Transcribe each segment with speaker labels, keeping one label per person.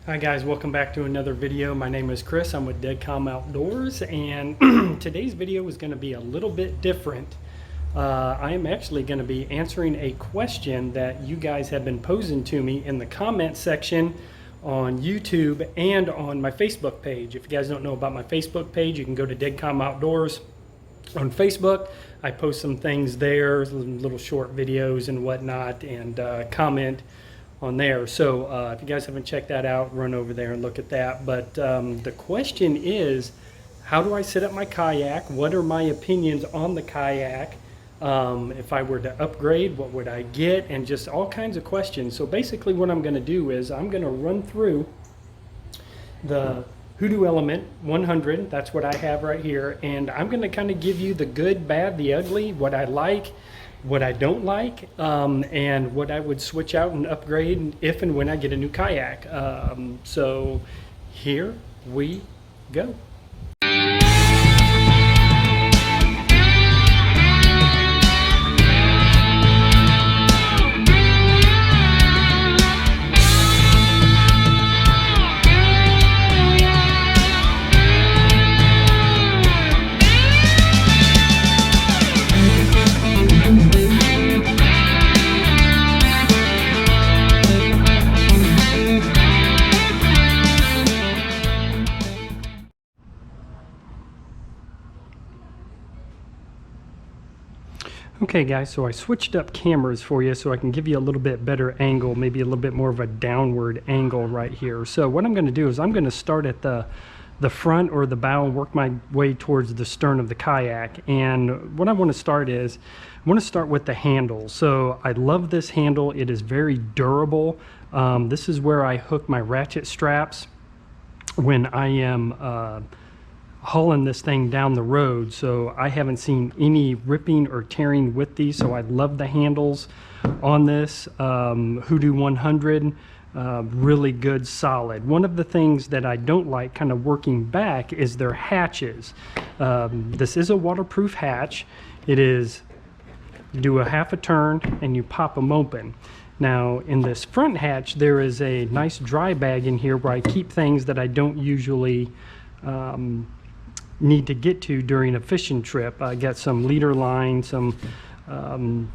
Speaker 1: Hi guys, welcome back to another video. My name is Chris. I'm with Deadcom Outdoors, and today's video is going to be a little bit different. I am actually going to be answering a question that you guys have been posing to me in the comment section on YouTube and on my Facebook page. If you guys don't know about my Facebook page, you can go to Deadcom Outdoors on Facebook. I post some things there, little short videos and whatnot, and comment on there. So if you guys haven't checked that out, run over there and look at that. But the question is, how do I set up my kayak? What are my opinions on the kayak? If I were to upgrade, what would I get? And just all kinds of questions. So basically what I'm going to do is I'm going to run through the Hoodoo Element 100. That's what I have right here. And I'm going to kind of give you the good, bad, the ugly, what I like, what I don't like, and what I would switch out and upgrade if and when I get a new kayak. So here we go. Okay guys, so I switched up cameras for you so I can give you a little bit better angle, maybe a little bit more of a downward angle right here. So what I'm going to do is I'm going to start at the front or the bow and work my way towards the stern of the kayak. And what I want to start is, I want to start with the handle. So I love this handle. It is very durable. This is where I hook my ratchet straps when I am hauling this thing down the road, so I haven't seen any ripping or tearing with these. So I love the handles on this Hoodoo 100. Really good, solid. One of the things that I don't like, kind of working back, is their hatches. This is a waterproof hatch. It is, you do a half a turn and you pop them open. Now in this front hatch there is a nice dry bag in here where I keep things that I don't usually need to get to during a fishing trip. I got some leader line, some suntan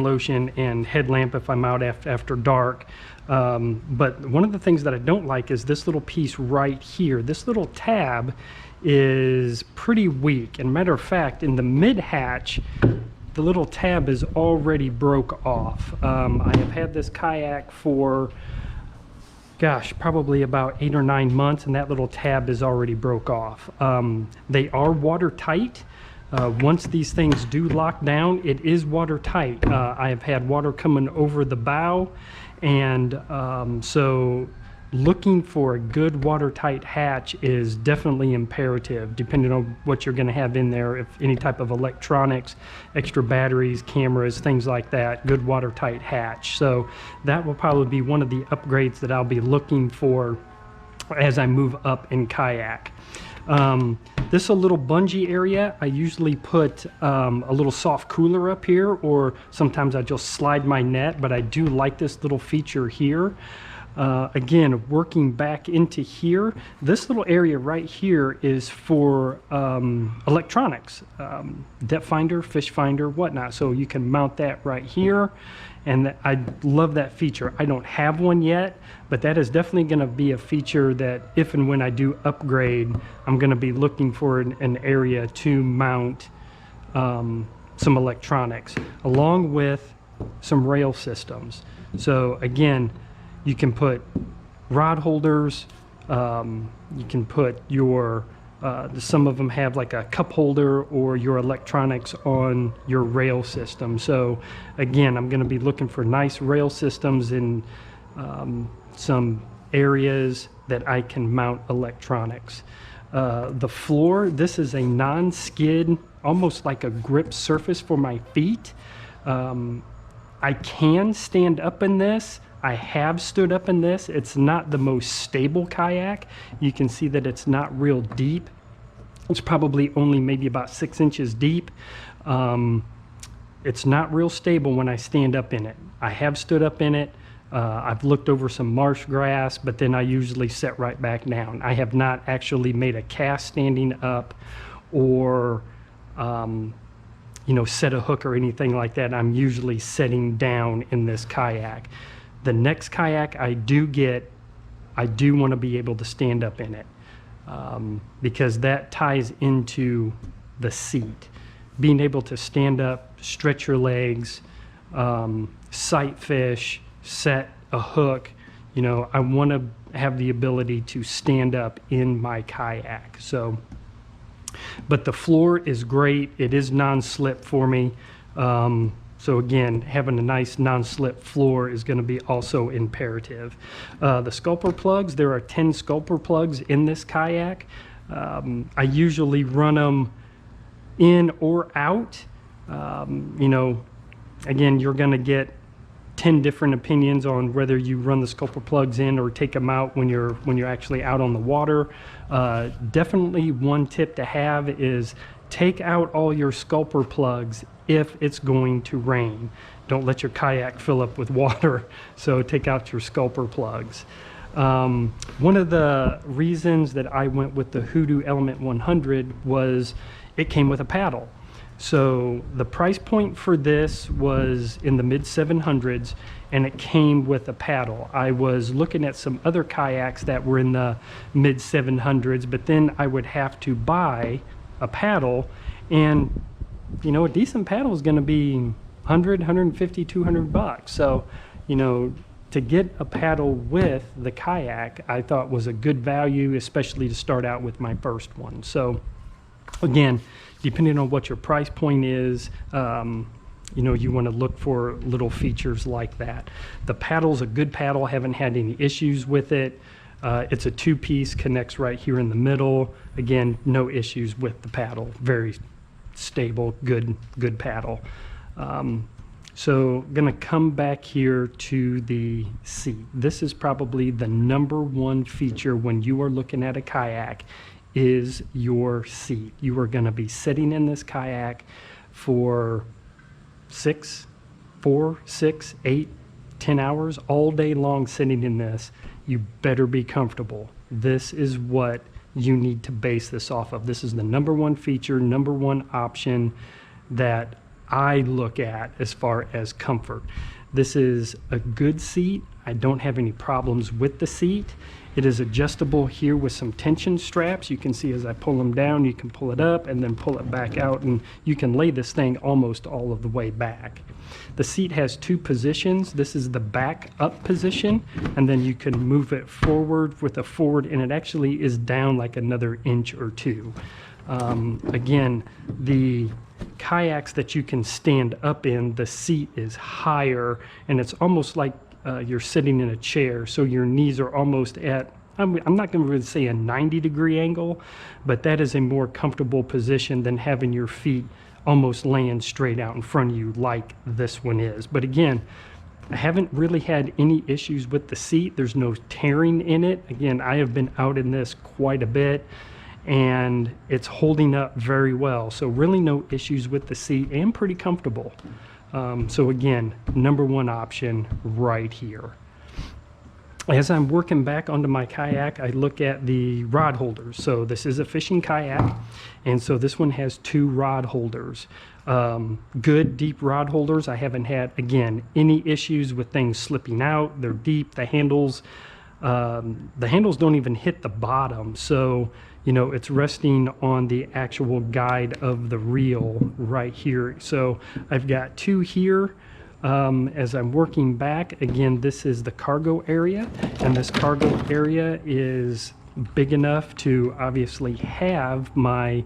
Speaker 1: lotion, and headlamp if I'm out after dark. But one of the things that I don't like is this little piece right here. This little tab is pretty weak, and matter of fact, in the mid hatch the little tab is already broke off. I have had this kayak for, gosh, probably about 8 or 9 months, and that little tab is already broke off. They are watertight. Once these things do lock down, it is watertight. I have had water coming over the bow, and so looking for a good watertight hatch is definitely imperative, depending on what you're going to have in there. If any type of electronics, extra batteries, cameras, things like that, good watertight hatch. So that will probably be one of the upgrades that I'll be looking for as I move up in kayak. This little bungee area, I usually put a little soft cooler up here, or sometimes I just slide my net, but I do like this little feature here. Again, working back into here, this little area right here is for electronics, depth finder, fish finder, whatnot. So you can mount that right here, and I love that feature. I don't have one yet, but that is definitely going to be a feature that if and when I do upgrade, I'm going to be looking for an area to mount some electronics, along with some rail systems. So again, you can put rod holders, you can put your, some of them have like a cup holder or your electronics on your rail system. So again, I'm going to be looking for nice rail systems in some areas that I can mount electronics. The floor, this is a non-skid, almost like a grip surface for my feet. I can stand up in this. I have stood up in this. It's not the most stable kayak. You can see that it's not real deep. It's probably only maybe about 6 inches deep. It's not real stable when I stand up in it. I have stood up in it. I've looked over some marsh grass, but then I usually set right back down. I have not actually made a cast standing up or set a hook or anything like that. I'm usually setting down in this kayak. The next kayak I do get, I do want to be able to stand up in it, because that ties into the seat. Being able to stand up, stretch your legs, sight fish, set a hook. I want to have the ability to stand up in my kayak. But the floor is great. It is non-slip for me. So again, having a nice non-slip floor is going to be also imperative. The Scupper plugs, there are 10 Scupper plugs in this kayak. I usually run them in or out. Again, you're going to get 10 different opinions on whether you run the Scupper plugs in or take them out when you're actually out on the water. Definitely one tip to have is take out all your Scupper plugs if it's going to rain. Don't let your kayak fill up with water, so take out your Scupper plugs. One of the reasons that I went with the Hoodoo Element 100 was it came with a paddle. So the price point for this was in the mid 700s, and it came with a paddle. I was looking at some other kayaks that were in the mid 700s, but then I would have to buy a paddle, and a decent paddle is going to be 100, 150, 200 bucks. So, to get a paddle with the kayak, I thought was a good value, especially to start out with my first one. So again, depending on what your price point is, you want to look for little features like that. The paddle's a good paddle. Haven't had any issues with it. It's a two-piece, connects right here in the middle. Again, no issues with the paddle. Very stable, good paddle. So gonna come back here to the seat. This is probably the #1 feature when you are looking at a kayak is your seat. You are gonna be sitting in this kayak for 4, 6, 8, 10 hours, all day long sitting in this. You better be comfortable. This is what you need to base this off of. This is the #1 feature, #1 option that I look at as far as comfort. This is a good seat. I don't have any problems with the seat. It is adjustable here with some tension straps. You can see as I pull them down, you can pull it up and then pull it back out, and you can lay this thing almost all of the way back. The seat has 2 positions. This is the back up position, and then you can move it forward with a forward, and it actually is down like another inch or 2. Again, the kayaks that you can stand up in, the seat is higher, and it's almost like you're sitting in a chair, so your knees are almost at, I'm not going to really say a 90-degree angle, but that is a more comfortable position than having your feet almost laying straight out in front of you like this one is. But again, I haven't really had any issues with the seat. There's no tearing in it. Again, I have been out in this quite a bit, and it's holding up very well. So really no issues with the seat, and pretty comfortable. So again, #1 option right here. As I'm working back onto my kayak, I look at the rod holders. So this is a fishing kayak, and so this one has 2 rod holders. Good deep rod holders. I haven't had, again, any issues with things slipping out. They're deep. The handles don't even hit the bottom. So, it's resting on the actual guide of the reel right here. So I've got 2 here. As I'm working back, again, this is the cargo area, and this cargo area is big enough to obviously have my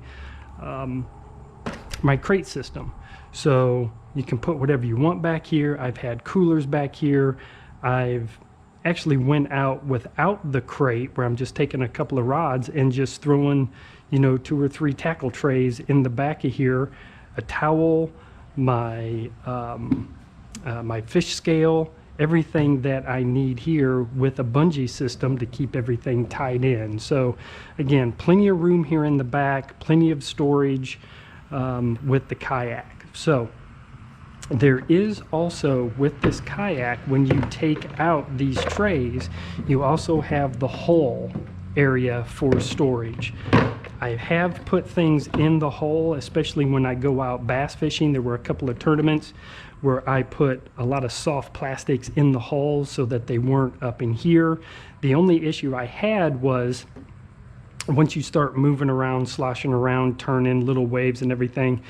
Speaker 1: my crate system. So you can put whatever you want back here. I've had coolers back here. I've actually went out without the crate, where I'm just taking a couple of rods and just throwing 2 or 3 tackle trays in the back of here, a towel, my my fish scale, everything that I need here, with a bungee system to keep everything tied in. So again, plenty of room here in the back, plenty of storage with the kayak. So There is also, with this kayak, when you take out these trays, you also have the hull area for storage. I have put things in the hull, especially when I go out bass fishing. There were a couple of tournaments where I put a lot of soft plastics in the hull so that they weren't up in here. The only issue I had was once you start moving around, sloshing around, turning little waves and everything,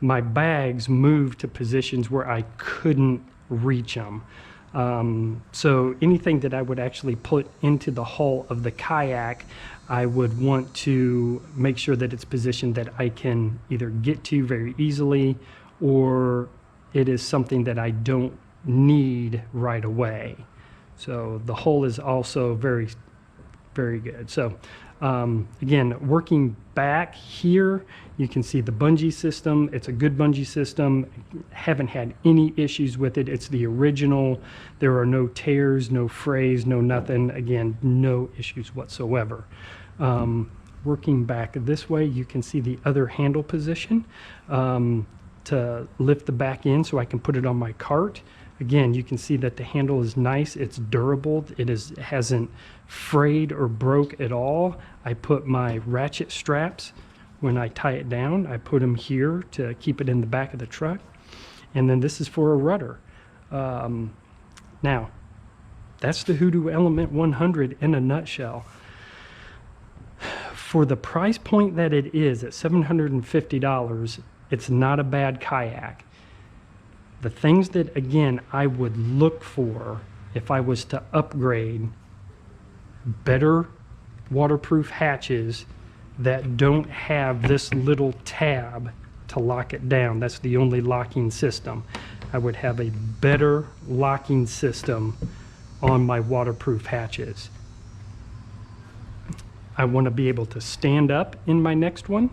Speaker 1: my bags moved to positions where I couldn't reach them. So anything that I would actually put into the hull of the kayak, I would want to make sure that it's positioned that I can either get to very easily, or it is something that I don't need right away. So the hull is also very, very good. So again, working back here, you can see the bungee system. It's a good bungee system. Haven't had any issues with it. It's the original. There are no tears, no frays, no nothing. Again, no issues whatsoever. Working back this way, you can see the other handle position to lift the back end so I can put it on my cart. Again, you can see that the handle is nice. It's durable. It hasn't frayed or broke at all. I put my ratchet straps, when I tie it down, I put them here to keep it in the back of the truck. And then this is for a rudder. Now, that's the Hoodoo Element 100 in a nutshell. For the price point that it is at $750, it's not a bad kayak. The things that, again, I would look for if I was to upgrade: better waterproof hatches that don't have this little tab to lock it down. That's the only locking system. I would have a better locking system on my waterproof hatches. I want to be able to stand up in my next one.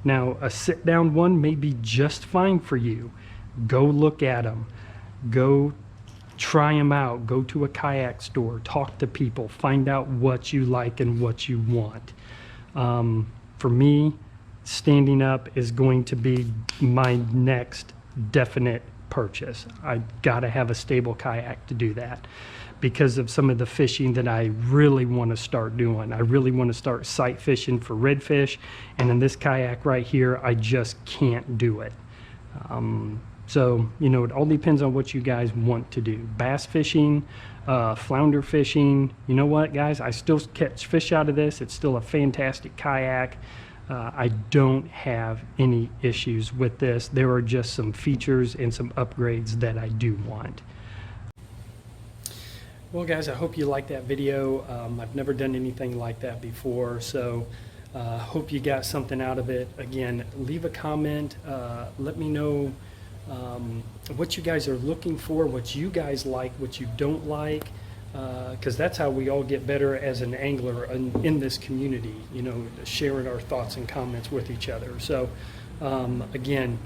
Speaker 1: Now, a sit-down one may be just fine for you. Go look at them. Go try them out. Go to a kayak store. Talk to people. Find out what you like and what you want. For me, standing up is going to be my next definite purchase. I gotta have a stable kayak to do that because of some of the fishing that I really want to start doing. I really want to start sight fishing for redfish, and in this kayak right here, I just can't do it. So, you know, it all depends on what you guys want to do. Bass fishing, flounder fishing. You know what, guys? I still catch fish out of this. It's still a fantastic kayak. I don't have any issues with this. There are just some features and some upgrades that I do want. Well, guys, I hope you liked that video. I've never done anything like that before, so hope you got something out of it. Again, leave a comment. Let me know what you guys are looking for, what you guys like, what you don't like, because that's how we all get better as an angler in this community, you know, sharing our thoughts and comments with each other. So again,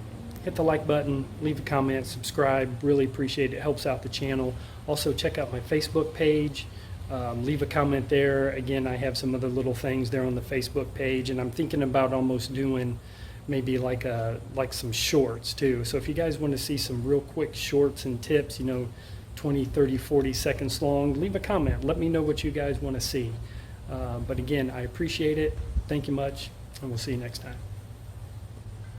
Speaker 1: hit the like button, leave a comment, subscribe. Really appreciate it. It helps out the channel. Also, check out my Facebook page. Leave a comment there. Again, I have some other little things there on the Facebook page, and I'm thinking about almost doing maybe like some shorts too. So if you guys want to see some real quick shorts and tips, you know, 20, 30, 40 seconds long, leave a comment. Let me know what you guys want to see. But again, I appreciate it. Thank you much, and we'll see you next time.